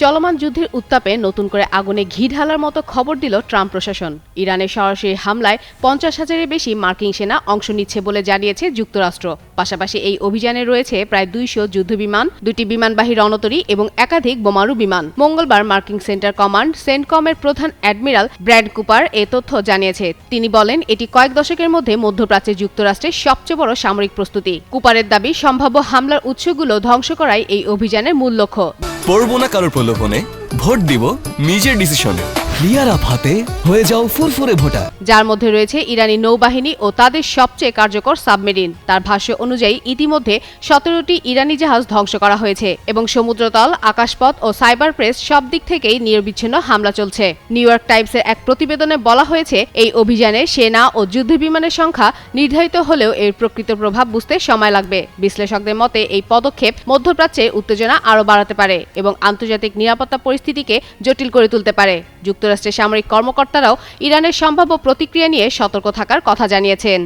চলমান যুদ্ধের উত্তাপে নতুন করে আগুনে ঘি ঢালার মতো খবর দিল ট্রাম্প প্রশাসন। ইরানের সরাসরি হামলায় 50,000-এর বেশি মার্কিন সেনা অংশ নিচ্ছে বলে জানিয়েছে যুক্তরাষ্ট্র। পাশাপাশি এই অভিযানে রয়েছে প্রায় 200 যুদ্ধবিমান, 2টি বিমানবাহী রণতরী এবং একাধিক বোমারু বিমান। মঙ্গলবার মার্কিন সেন্টার কমান্ড সেন্টকমের প্রধান অ্যাডমিরাল ব্র্যাড কুপার এ তথ্য জানিয়েছে। তিনি বলেন, এটি কয়েক দশকের মধ্যে মধ্যপ্রাচ্যে যুক্তরাষ্ট্রের সবচেয়ে বড় সামরিক প্রস্তুতি। কুপারের দাবি, সম্ভাব্য হামলার উৎসগুলো ধ্বংস করাই এই অভিযানের মূল লক্ষ্য। পড়বো না কারোর প্রলোভনে, ভোট দিব নিজের ডিসিশনে। ক্লিয়ার আপ হাতে হয়ে যাও ফুরফুরে ভোটার। যার মধ্যে রয়েছে ইরানি নৌবাহিনী ও তাদের সবচেয়ে কার্যকর সাবমেরিন। তার ভাষ্য অনুযায়ী ইতিমধ্যে 17টি ইরানি জাহাজ ধ্বংস করা হয়েছে এবং সমুদ্রতল, আকাশপথ ও সাইবার প্রেস সব দিক থেকেই নিরবিচ্ছিন্ন হামলা চলছে। নিউ ইয়র্ক টাইমসের এক প্রতিবেদনে বলা হয়েছে, এই অভিযানে সেনা ও যুদ্ধবিমানের সংখ্যা নির্ধারিত হলেও এর প্রকৃত প্রভাব বুঝতে সময় লাগবে। বিশ্লেষকদের মতে এই পদক্ষেপ মধ্যপ্রাচ্যে উত্তেজনা আরও বাড়াতে পারে এবং আন্তর্জাতিক নিরাপত্তা পরিস্থিতিকে জটিল করে তুলতে পারে। যুক্তরাষ্ট্রের সামরিক কর্মকর্তারাও ইরানের সম্ভাব্য প্রতিক্রিয়া নিয়ে সতর্ক থাকার কথা জানিয়েছেন।